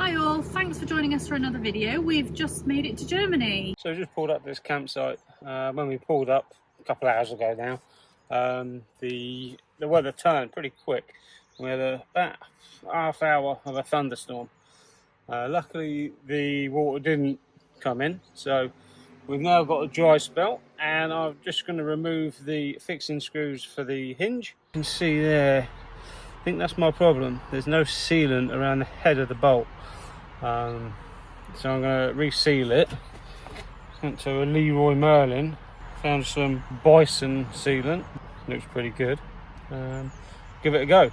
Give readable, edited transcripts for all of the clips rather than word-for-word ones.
Hi all, thanks for joining us for another video. We've just made it to Germany. So we just pulled up this campsite. When we pulled up a couple of hours ago now, the weather turned pretty quick. We had about half hour of a thunderstorm. Luckily the water didn't come in, so we've now got a dry spell, and I'm just going to remove the fixing screws for the hinge. You can see there, I think that's my problem. There's no sealant around the head of the bolt. So I'm going to reseal it. Went to a Leroy Merlin, found some bison sealant. Looks pretty good. Give it a go.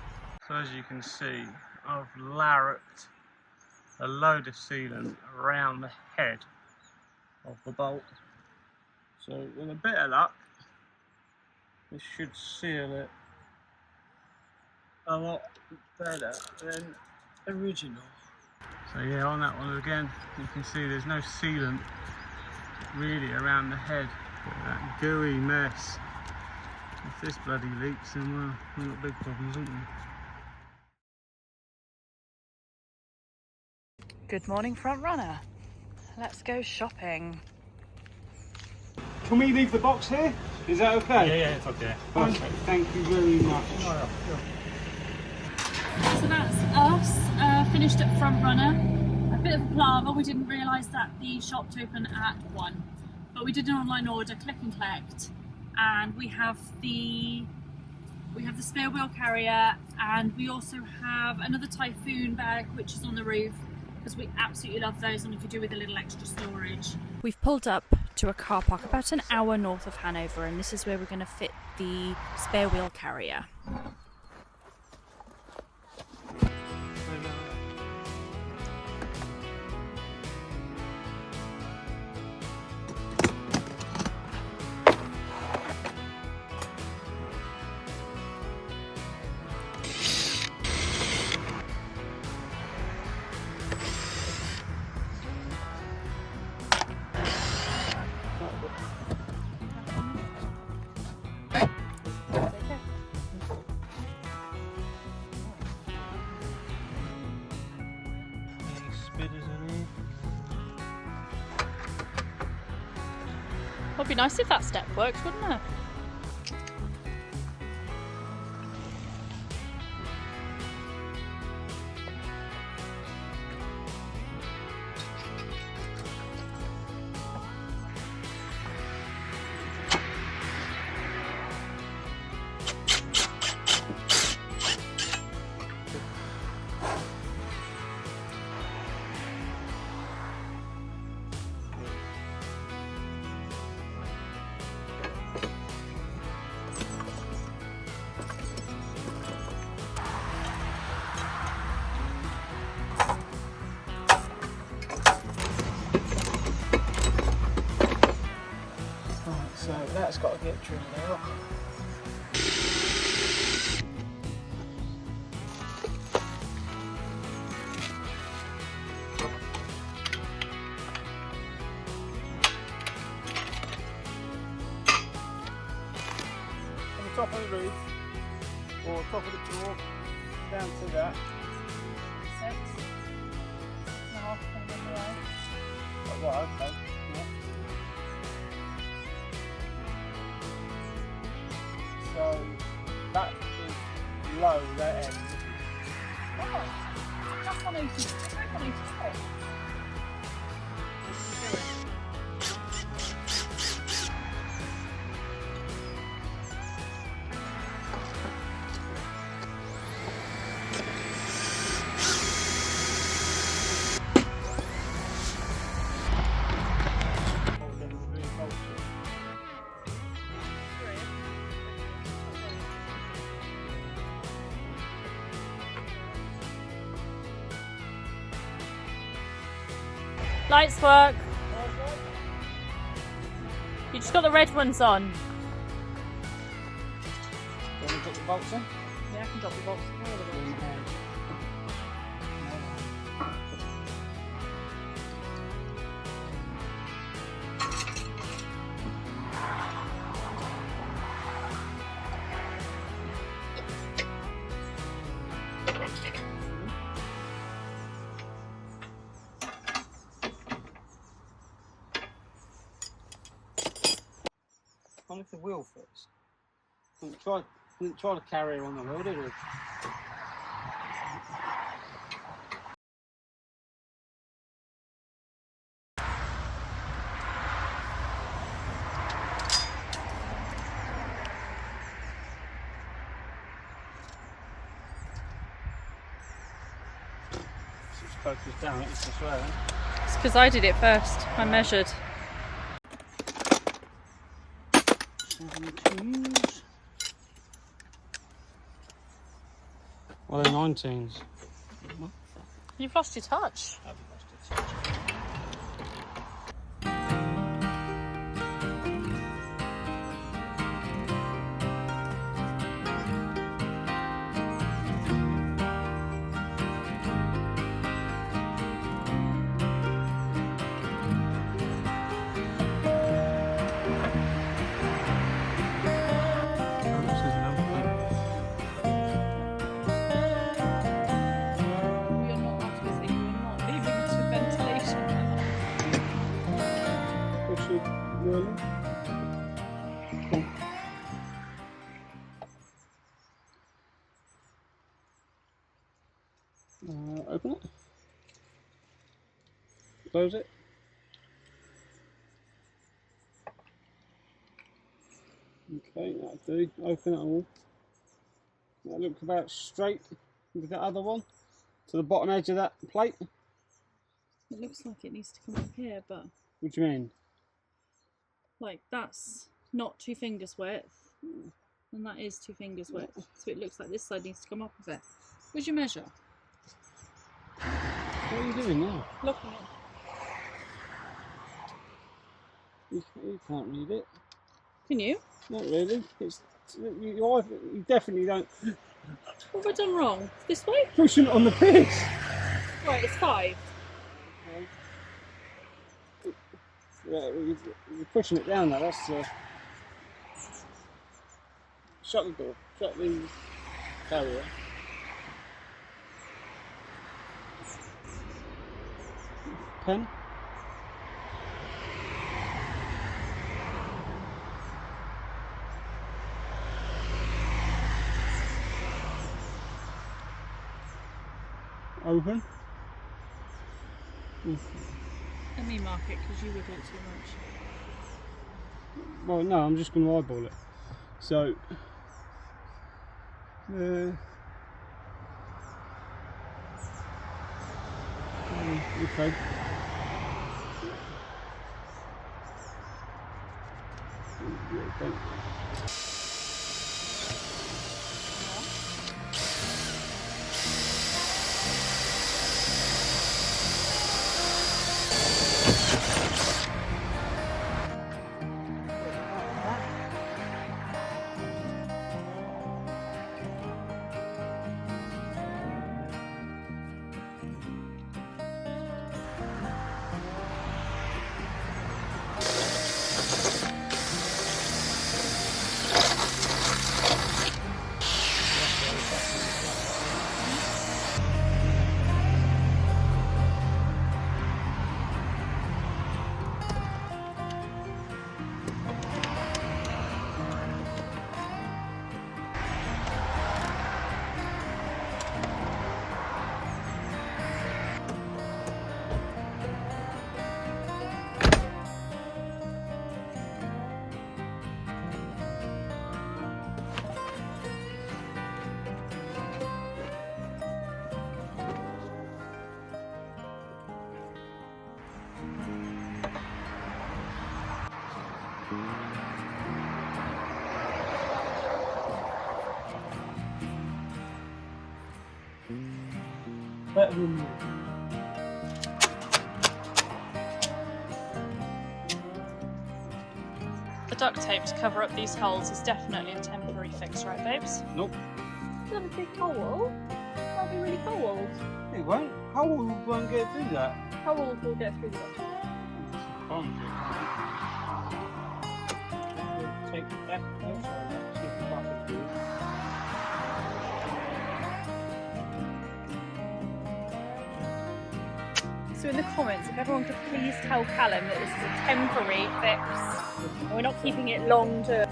So as you can see, I've larruped a load of sealant around the head of the bolt. So with a bit of luck, this should seal it a lot better than original. So yeah, on that one again, you can see there's no sealant really around the head. That gooey mess. If this bloody leaks, then well, we've got big problems, haven't we? Good morning, Frontrunner. Let's go shopping. Can we leave the box here? Is that okay? Yeah, it's okay. Perfect. Thank you very much. So that's us, finished at Frontrunner. A bit of a palaver, we didn't realise that the shop's open at 1. But we did an online order, click and collect, and we have the spare wheel carrier, and we also have another Typhoon bag which is on the roof, because we absolutely love those and we could do with a little extra storage. We've pulled up to a car park about an hour north of Hanover, and this is where we're going to fit the spare wheel carrier. Would be nice if that step worked, wouldn't it? So that's got to get trimmed out. On the top of the roof, or top of the door, down to that. 6.5 away. Oh, right, okay. Yeah. So that is low, that end. Oh, that's 180. That's 184. Lights work. You just got the red ones on. Do you want to put the bolts in? Yeah, I can drop the bolts in. the wheel fits. Didn't try to carry her on the wheel, did we? Focus down, it's this way. It's because I did it first. I measured. 17s. Well, they're 19s. You've lost your touch. I've lost it. Really? Open it. Close it. Okay, that'll do. Open it all. That looks about straight with the other one to the bottom edge of that plate. It looks like it needs to come up here, but What do you mean? like that's not 2 fingers width, and that is 2 fingers width. So it looks like this side needs to come up a bit. Would you measure? What are you doing now? Looking at. You can't read it. Can you? Not really. You definitely don't. What have I done wrong? This way? Pushing it on the pitch. Right, it's 5. Yeah, you're pushing it down now. That's shut the door. Shut the carrier. Pen. Open. Let me mark it because you would look too much. Well, no, I'm just going to eyeball it. So, okay. Better than you. The duct tape to cover up these holes is definitely a temporary fix, right, babes? Nope. Is that a big hole? That'll be really cold. It won't. How won't get through that? How old will get through the duct tape? Take it back outside. See if the bucket goes. So in the comments, if everyone could please tell Callum that this is a temporary fix, and we're not keeping it long term.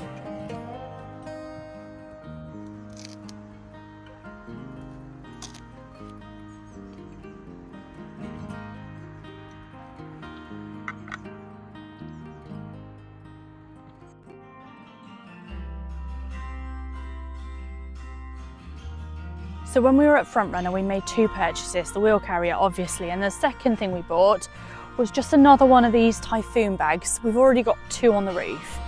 So when we were at Frontrunner, we made 2 purchases, the wheel carrier obviously, and the second thing we bought was just another one of these typhoon bags. We've already got 2 on the roof.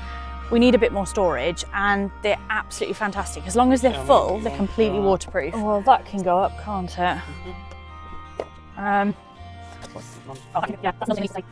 We need a bit more storage, and they're absolutely fantastic. As long as they're full, they're completely waterproof. Oh, well, that can go up, can't it? Yeah, that's nothing to say.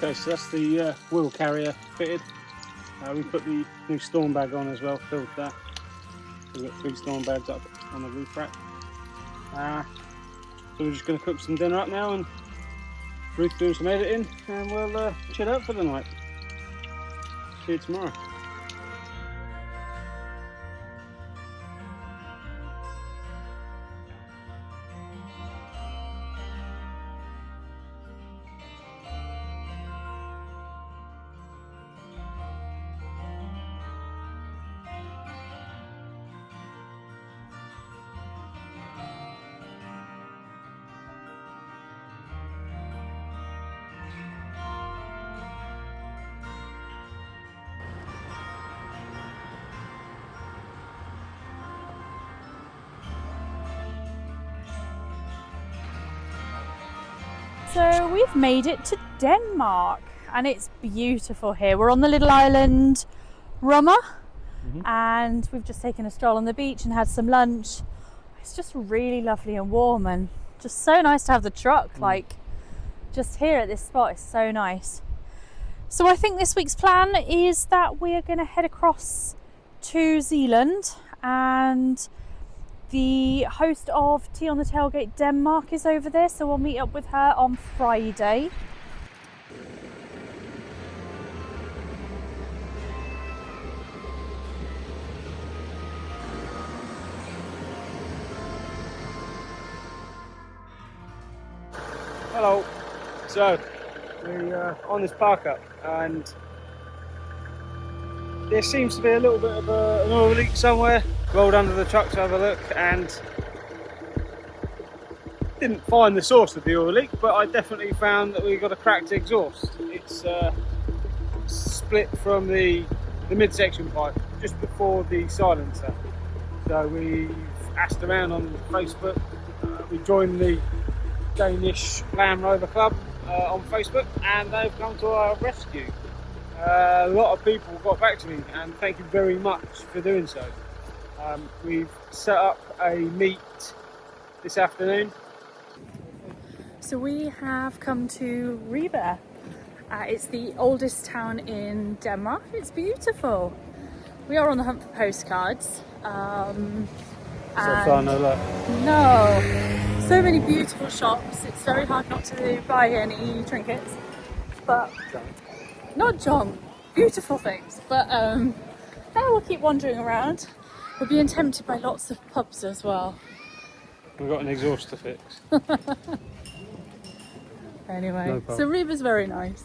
Okay, so that's the wheel carrier fitted. We put the new storm bag on as well, filled that. We've got 3 storm bags up on the roof rack. So we're just going to cook some dinner up now, and Ruth doing some editing, and we'll chill out for the night. See you tomorrow. So we've made it to Denmark, and it's beautiful here. We're on the little island Rummer, and we've just taken a stroll on the beach and had some lunch. It's just really lovely and warm, and just so nice to have the truck like just here at this spot. It's so nice. So I think this week's plan is that we are going to head across to Zealand, and the host of Tea on the Tailgate Denmark is over there, so we'll meet up with her on Friday. Hello. So we're on this park up, and there seems to be a little bit of an oil leak somewhere. Rolled under the truck to have a look, and didn't find the source of the oil leak, but I definitely found that we got a cracked exhaust. It's split from the midsection pipe just before the silencer. So we've asked around on Facebook. We joined the Danish Landrover Club on Facebook, and they've come to our rescue. A lot of people got back to me, and thank you very much for doing so. We've set up a meet this afternoon. So we have come to Ribe. It's the oldest town in Denmark. It's beautiful. We are on the hunt for postcards. No, so many beautiful shops. It's very hard not to buy any trinkets, but not junk, beautiful things. But yeah, we'll keep wandering around. We're being tempted by lots of pubs as well. We've got an exhaust to fix. Anyway, No so Ribe's very nice.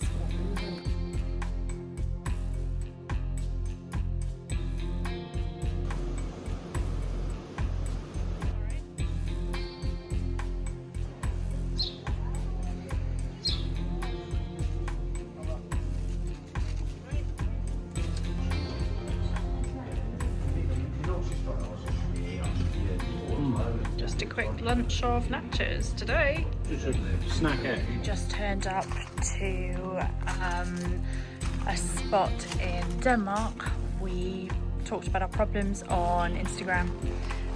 Just a quick lunch of nachos today. Just a snack egg. Just turned up to a spot in Denmark. We talked about our problems on Instagram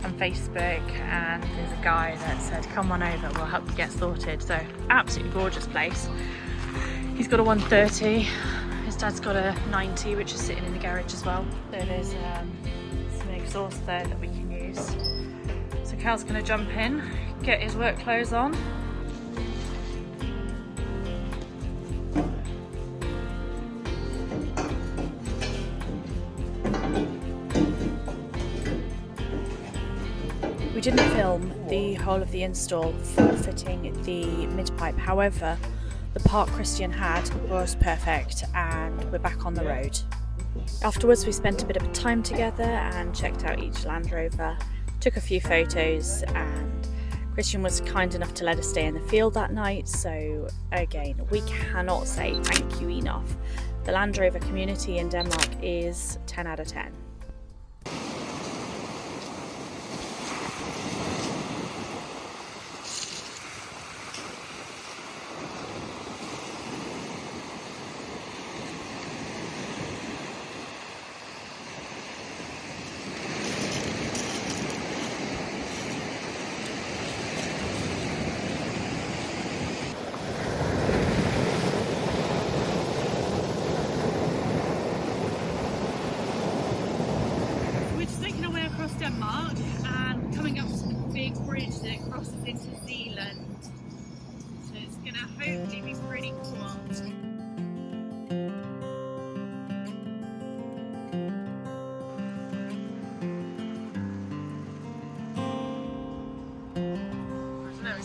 and Facebook, and there's a guy that said come on over, we'll help you get sorted. So absolutely gorgeous place. He's got a 130, his dad's got a 90, which is sitting in the garage as well. So there's some exhaust there that we can use. So Cal's gonna jump in, get his work clothes on. We didn't film the whole of the install for fitting the mid-pipe, however, the part Christian had was perfect and we're back on the road. Afterwards we spent a bit of time together and checked out each Land Rover, took a few photos, and Christian was kind enough to let us stay in the field that night, so again, we cannot say thank you enough. The Land Rover community in Denmark is 10 out of 10. Denmark and coming up to the big bridge that crosses into Zealand, so it's going to hopefully be pretty cool.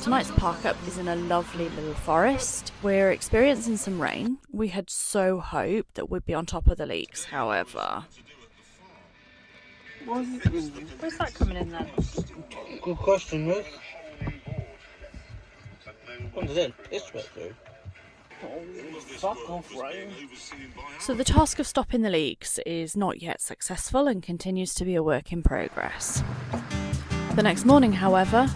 Tonight's park up is in a lovely little forest. We're experiencing some rain. We had so hoped that we'd be on top of the leaks, however. Where's that coming in then? Good question, Ruth. What did it piss wet through? Oh, fuck off, rain. So the task of stopping the leaks is not yet successful and continues to be a work in progress. The next morning, however,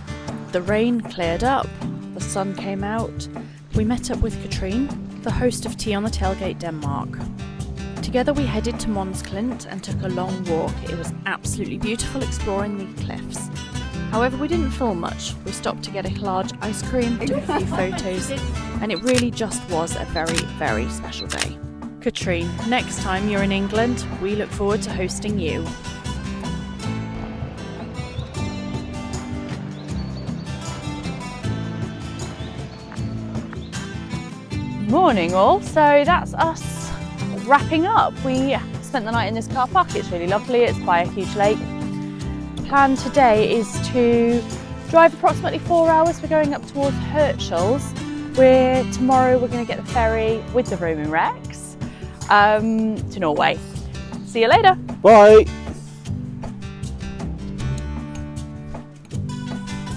the rain cleared up, the sun came out. We met up with Katrine, the host of Tea on the Tailgate Denmark. Together we headed to Mons Klint and took a long walk. It was absolutely beautiful exploring the cliffs. However, we didn't film much. We stopped to get a large ice cream, took a few photos, and it really just was a very, very special day. Katrine, next time you're in England, we look forward to hosting you. Morning all, so that's us wrapping up. We spent the night in this car park. It's really lovely, it's by a huge lake. Plan today is to drive approximately 4 hours. We're going up towards Hirtshals. Tomorrow we're going to get the ferry with the Roman Rex to Norway. See you later. Bye.